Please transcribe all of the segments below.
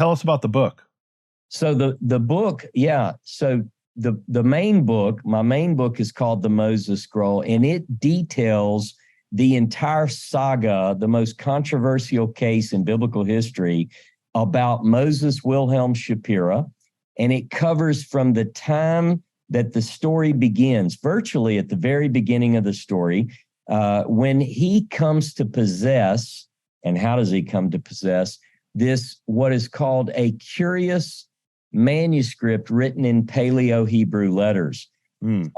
tell us about the book. So the book, yeah. So the main book, my main book is called The Moses Scroll, and it details the entire saga, the most controversial case in biblical history about Moses Wilhelm Shapira. And it covers from the time that the story begins, virtually at the very beginning of the story, when he comes to possess, and how does he come to possess this, what is called a curious manuscript written in Paleo-Hebrew letters. Can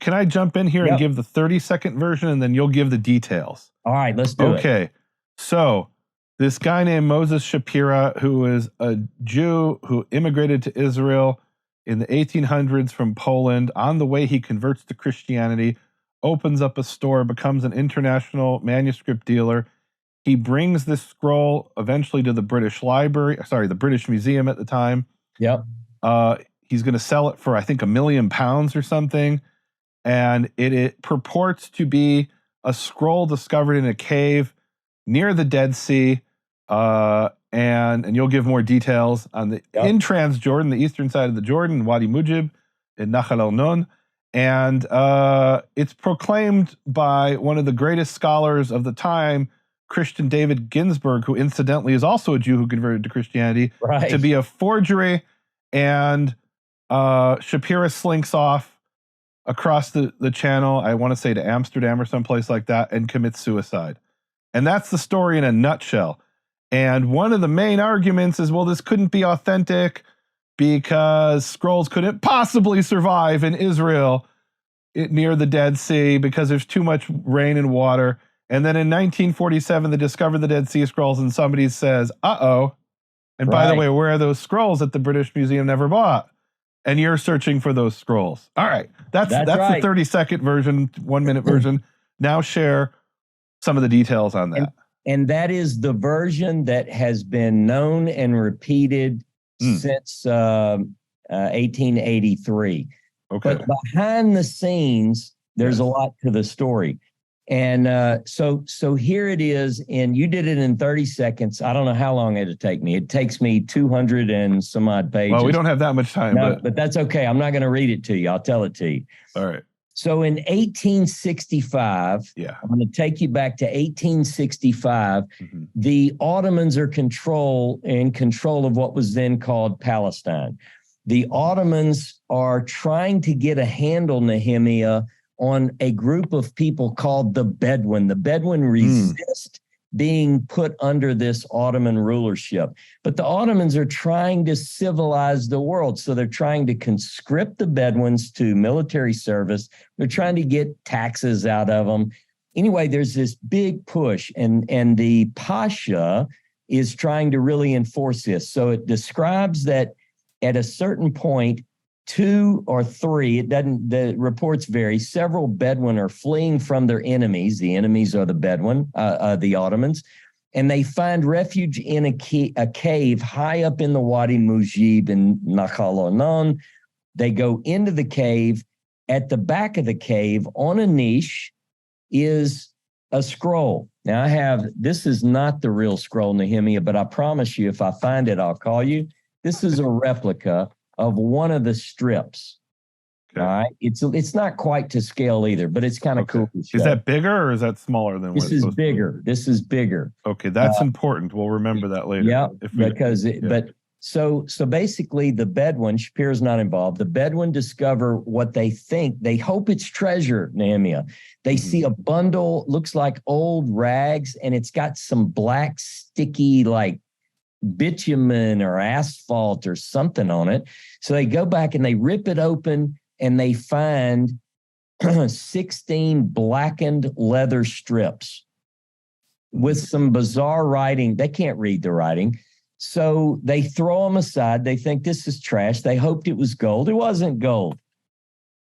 I jump in here and give the 30-second version, and then you'll give the details? All right, let's do it. Okay, so this guy named Moses Shapira, who is a Jew who immigrated to Israel in the 1800s from Poland. On the way, he converts to Christianity, opens up a store, becomes an international manuscript dealer. He brings this scroll eventually to the British Library, the British Museum at the time. Yep. He's going to sell it for, I think, £1 million or something. And it purports to be a scroll discovered in a cave near the Dead Sea. And you'll give more details on in Transjordan, the eastern side of the Jordan, Wadi Mujib, in Nahal el-Non. And it's proclaimed by one of the greatest scholars of the time, Christian David Ginsburg, who incidentally is also a Jew who converted to Christianity, to be a forgery. And Shapira slinks off across the channel, I want to say to Amsterdam or someplace like that, and commits suicide. And that's the story in a nutshell. And one of the main arguments is, well, this couldn't be authentic because scrolls couldn't possibly survive in Israel near the Dead Sea because there's too much rain and water. And then in 1947, they discovered the Dead Sea Scrolls, and somebody says, uh-oh. And by the way, where are those scrolls that the British Museum never bought? And you're searching for those scrolls. All right. That's the 30-second version, 1-minute version. Now share some of the details on that. And that is the version that has been known and repeated since 1883. Okay. But behind the scenes, there's a lot to the story. And so here it is, and you did it in 30 seconds. I don't know how long it'll take me. It takes me 200 and some odd pages. Well, we don't have that much time. But that's okay. I'm not going to read it to you. I'll tell it to you. All right. So in 1865, I'm going to take you back to 1865. The Ottomans are in control of what was then called Palestine. The Ottomans are trying to get a handle, Nehemia, on a group of people called the Bedouin. The Bedouin resist being put under this Ottoman rulership. But the Ottomans are trying to civilize the world. So they're trying to conscript the Bedouins to military service. They're trying to get taxes out of them. Anyway, there's this big push, and the Pasha is trying to really enforce this. So it describes that at a certain point, 2 or 3, the reports vary, several Bedouin are fleeing from their enemies. The enemies are the Bedouin, the Ottomans, and they find refuge in a cave high up in the Wadi Mujib in Nahal el-Non. They go into the cave. At the back of the cave, on a niche, is a scroll. Now this is not the real scroll, Nehemia, but I promise you, if I find it, I'll call you. This is a replica of one of the strips. Okay. All right. It's not quite to scale either, but it's kind of cool. Is that bigger or is that smaller than this is bigger? This is bigger. Okay, that's important. We'll remember that later. Yeah, but so basically the Bedouin, Shapira's not involved. The Bedouin discover what they hope it's treasure, Nehemia. They see a bundle, looks like old rags, and it's got some black sticky like bitumen or asphalt or something on it. So they go back and they rip it open and they find 16 blackened leather strips with some bizarre writing. They can't read the writing. So they throw them aside. They think this is trash. They hoped it was gold. It wasn't gold.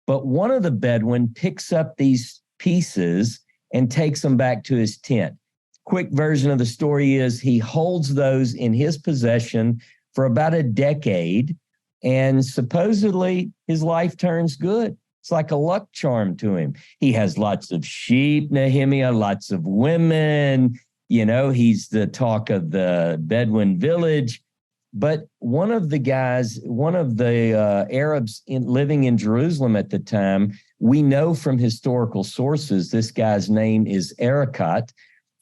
But one of the Bedouin picks up these pieces and takes them back to his tent. Quick version of the story is he holds those in his possession for about a decade, and supposedly his life turns good. It's like a luck charm to him. He has lots of sheep, Nehemia, lots of women. You know, he's the talk of the Bedouin village. But one of the guys, one of the Arabs living in Jerusalem at the time, we know from historical sources, this guy's name is Erakat,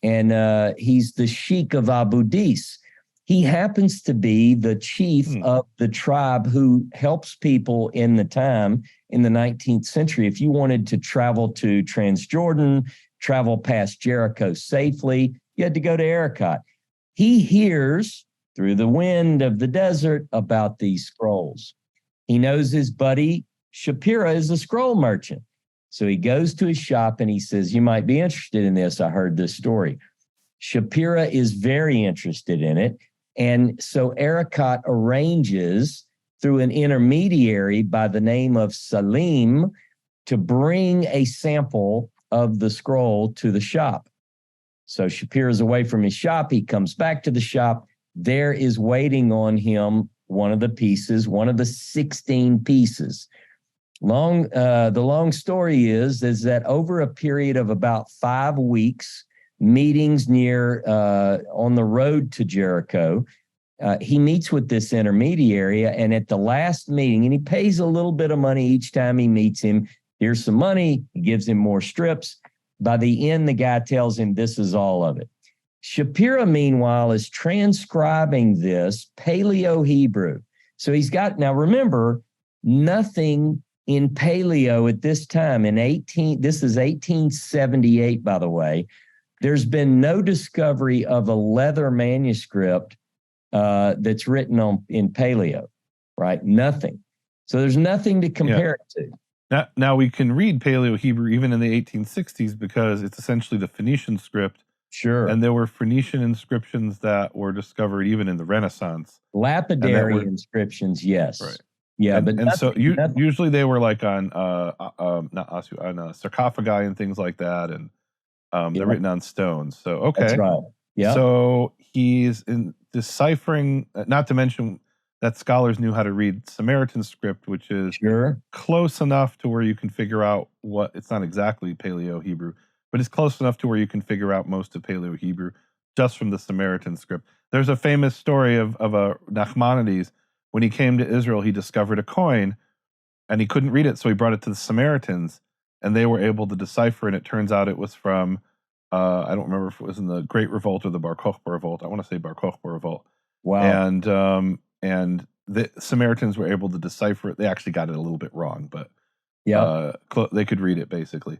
and he's the Sheikh of Abu Dis. He happens to be the chief of the tribe who helps people in the time in the 19th century. If you wanted to travel to Transjordan, travel past Jericho safely, you had to go to Erakat. He hears through the wind of the desert about these scrolls. He knows his buddy Shapira is a scroll merchant. So he goes to his shop and he says, you might be interested in this. I heard this story. Shapira is very interested in it. And so Erakat arranges through an intermediary by the name of Salim to bring a sample of the scroll to the shop. So Shapira's away from his shop. He comes back to the shop. There is waiting on him one of the pieces, one of the 16 pieces. The long story is that over a period of about 5 weeks, meetings near on the road to Jericho, he meets with this intermediary, and at the last meeting, and he pays a little bit of money each time he meets him. Here's some money. He gives him more strips. By the end, the guy tells him this is all of it. Shapira, meanwhile, is transcribing this Paleo-Hebrew. So he's got, now remember, nothing in Paleo at this time this is 1878, by the way. There's been no discovery of a leather manuscript that's written in Paleo, right? Nothing. So there's nothing to compare it to. Now we can read Paleo-Hebrew even in the 1860s because it's essentially the Phoenician script. Sure. And there were Phoenician inscriptions that were discovered even in the Renaissance. Lapidary inscriptions, yes. Right. Yeah, and so usually they were like on sarcophagi and things like that, and they're written on stones. So okay, that's right. Yeah. So he's deciphering. Not to mention that scholars knew how to read Samaritan script, which is close enough to where you can figure out what. It's not exactly Paleo-Hebrew, but it's close enough to where you can figure out most of Paleo-Hebrew just from the Samaritan script. There's a famous story of a Nachmanides. When he came to Israel, he discovered a coin, and he couldn't read it, so he brought it to the Samaritans, and they were able to decipher, and it turns out it was from, I don't remember if it was in the Great Revolt or the Bar Kokhba Revolt. I want to say Bar Kokhba Revolt. Wow. And the Samaritans were able to decipher it. They actually got it a little bit wrong, but they could read it, basically.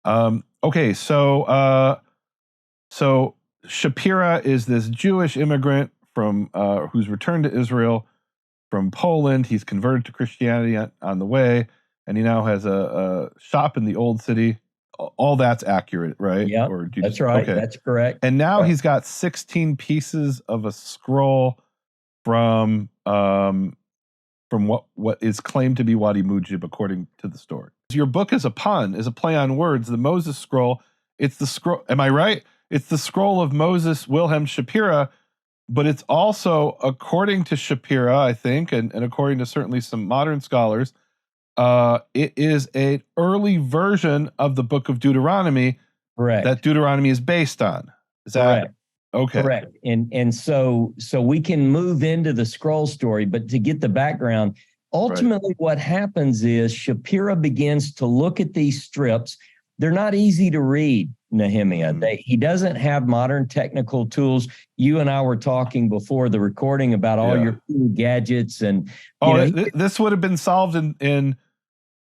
Okay, so Shapira is this Jewish immigrant from who's returned to Israel from Poland. He's converted to Christianity on the way, and he now has a shop in the old city. All that's accurate, right? Yeah, that's right. Okay. That's correct. And now he's got 16 pieces of a scroll from what is claimed to be Wadi Mujib, according to the story. Your book is a pun, is a play on words. The Moses scroll, it's the scroll. Am I right? It's the scroll of Moses Wilhelm Shapira. But it's also, according to Shapira, I think, and according to certainly some modern scholars, it is an early version of the book of Deuteronomy. Correct. That Deuteronomy is based on. Is that correct? Okay. Correct. And so we can move into the scroll story, but to get the background, ultimately what happens is Shapira begins to look at these strips. They're not easy to read, Nehemia. He doesn't have modern technical tools. You and I were talking before the recording about all your cool gadgets. And this would have been solved in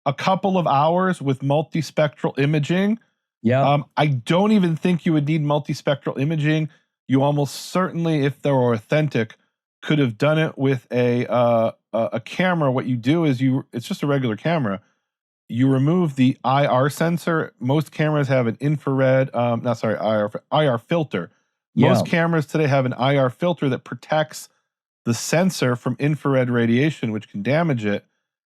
a couple of hours with multispectral imaging. Yeah. I don't even think you would need multispectral imaging. You almost certainly, if they were authentic, could have done it with a camera. What you do is it's just a regular camera. You remove the IR sensor. Most cameras have an infrared, IR filter. Most cameras today have an IR filter that protects the sensor from infrared radiation, which can damage it.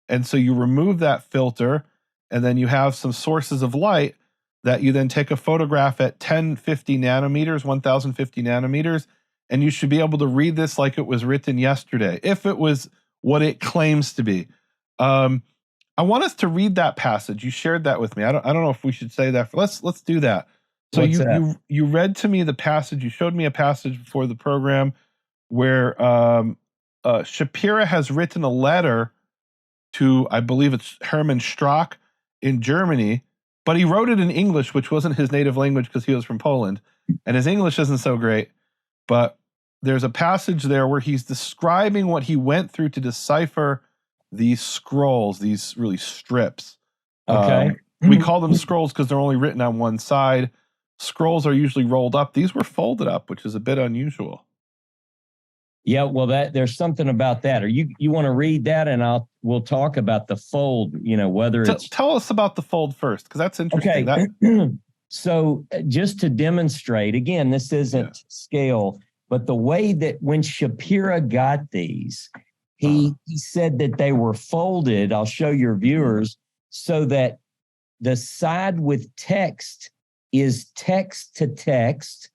And so you remove that filter, and then you have some sources of light that you then take a photograph at 1050 nanometers, 1050 nanometers, and you should be able to read this like it was written yesterday, if it was what it claims to be. I want us to read that passage. You shared that with me. I don't know if we should say that. Let's do that. So you read to me the passage. You showed me a passage before the program where Shapira has written a letter to, I believe it's Hermann Strack in Germany, but he wrote it in English, which wasn't his native language because he was from Poland, and his English isn't so great. But there's a passage there where he's describing what he went through to decipher these scrolls, these really strips. Okay. We call them scrolls because they're only written on one side. Scrolls are usually rolled up. These were folded up, which is a bit unusual. Yeah, well, there's something about that. Or you want to read that, and we'll talk about the fold. Whether it's tell us about the fold first, because that's interesting. Okay. So just to demonstrate, again, this isn't scale, but the way that when Shapira got these, he said that they were folded. I'll show your viewers so that the side with text is text to text,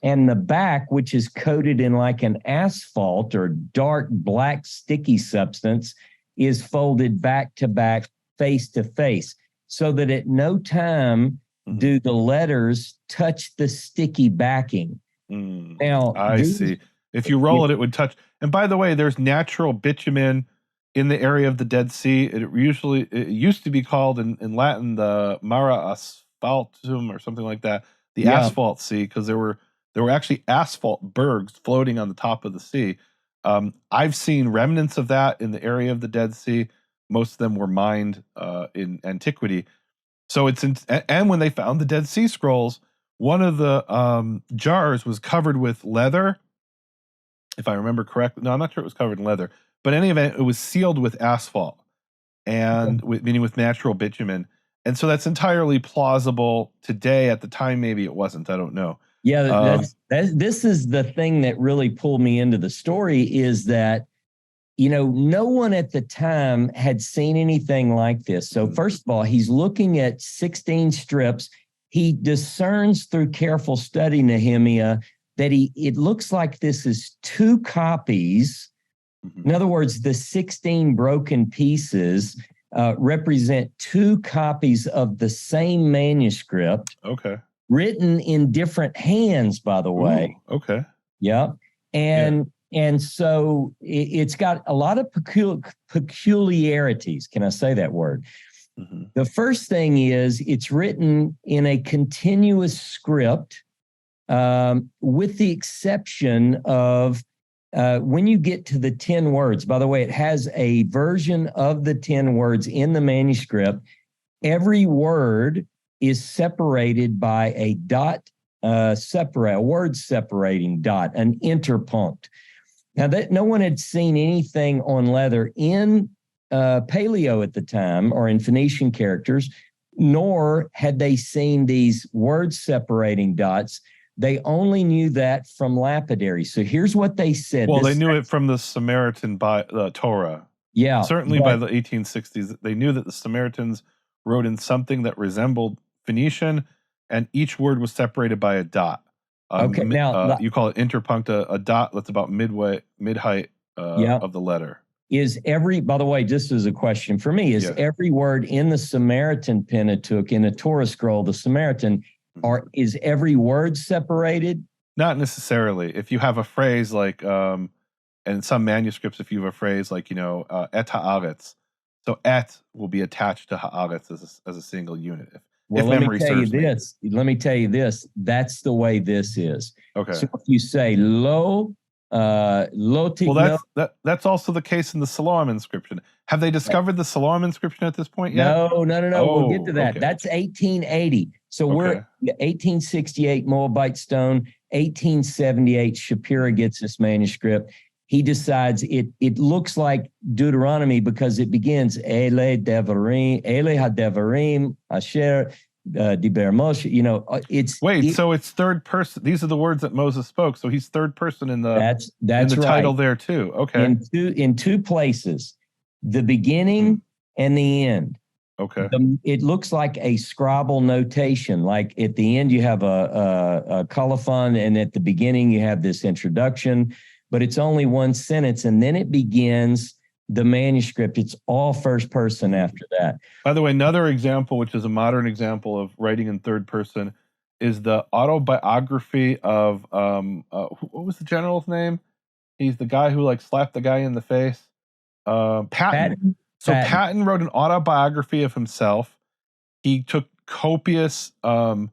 and the back, which is coated in like an asphalt or dark black sticky substance, is folded back to back, face to face, so that at no time do the letters touch the sticky backing. Now, I see. If you roll it, it would touch. And by the way, there's natural bitumen in the area of the Dead Sea. It used to be called in Latin the mare asphaltum or something like that, the asphalt sea, because there were actually asphalt bergs floating on the top of the sea. I've seen remnants of that in the area of the Dead Sea. Most of them were mined in antiquity. So and when they found the Dead Sea Scrolls, one of the jars was covered with leather, if I remember correctly. No, I'm not sure it was covered in leather, but in any event, it was sealed with asphalt, and meaning with natural bitumen. And so that's entirely plausible today. At the time, maybe it wasn't. I don't know. Yeah, this is the thing that really pulled me into the story, is that no one at the time had seen anything like this. So first of all, he's looking at 16 strips. He discerns through careful study, Nehemia, that it looks like this is two copies. In other words, the 16 broken pieces represent two copies of the same manuscript. Okay. Written in different hands, by the way. Ooh, okay. Yeah. And so it's got a lot of peculiarities. Can I say that word? The first thing is it's written in a continuous script, with the exception of when you get to the 10 words. By the way, it has a version of the 10 words in the manuscript. Every word is separated by a dot, a word separating dot, an interpunct. Now, that no one had seen anything on leather in Paleo at the time, or in Phoenician characters, nor had they seen these word separating dots. They only knew that from lapidary. So here's what they said. Well, they knew it from the Samaritan Torah. Yeah. Certainly by the 1860s, they knew that the Samaritans wrote in something that resembled Phoenician, and each word was separated by a dot. Okay, now you call it interpunct, a dot that's about mid-height of the letter. By the way, just as a question for me, is every word in the Samaritan Pentateuch, in a Torah scroll, the Samaritan, is every word separated? Not necessarily. If you have a phrase like, and in some manuscripts, if you have a phrase like, et haaretz, so et will be attached to haaretz as a single unit. Well, let me tell you this. That's the way this is. Okay. So if you say lo tigno. Well, that's also the case in the Siloam inscription. Have they discovered the Siloam inscription at this point yet? No. Oh, we'll get to that. Okay. That's 1880. So we're 1868 Moabite stone, 1878 Shapira gets this manuscript. He decides it looks like Deuteronomy because it begins Ele hadevarim asher diber Moshe. So it's third person. These are the words that Moses spoke. So he's third person in the that's in the title there too. Okay. In two places, the beginning and the end. Okay. It looks like a scribal notation. Like at the end you have a colophon, and at the beginning you have this introduction. But it's only one sentence, and then it begins the manuscript. It's all first person after that. By the way, another example, which is a modern example of writing in third person, is the autobiography of what was the general's name? He's the guy who like slapped the guy in the face. Patton. So Patton wrote an autobiography of himself. He took copious notes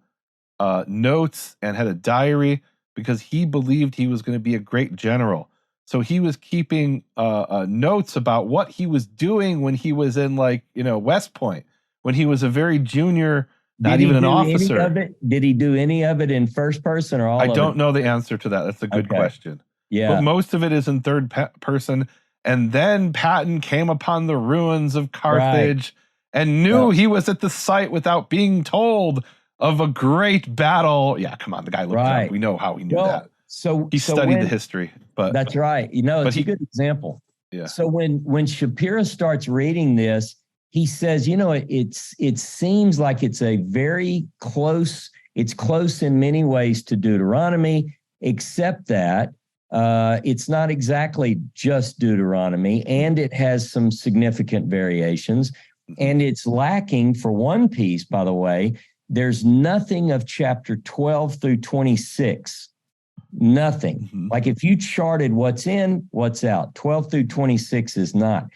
and had a diary because he believed he was going to be a great general. So he was keeping notes about what he was doing when he was in West Point, when he was a very junior, not even an officer. Did he do any of it in first person or all of it? I don't know the answer to that. That's a good question. Yeah. But most of it is in third person. And then Patton came upon the ruins of Carthage and knew he was at the site without being told of a great battle. Yeah, come on. The guy looked it up. We know how he knew that. So he studied the history. But that's right. It's a good example. Yeah. So when Shapira starts reading this, he says, it seems like it's a very close, it's close in many ways to Deuteronomy, except that it's not exactly just Deuteronomy, and it has some significant variations. And it's lacking, for one piece, by the way, there's nothing of chapter 12 through 26. Nothing. Like if you charted what's in, what's out, 12 through 26 is not.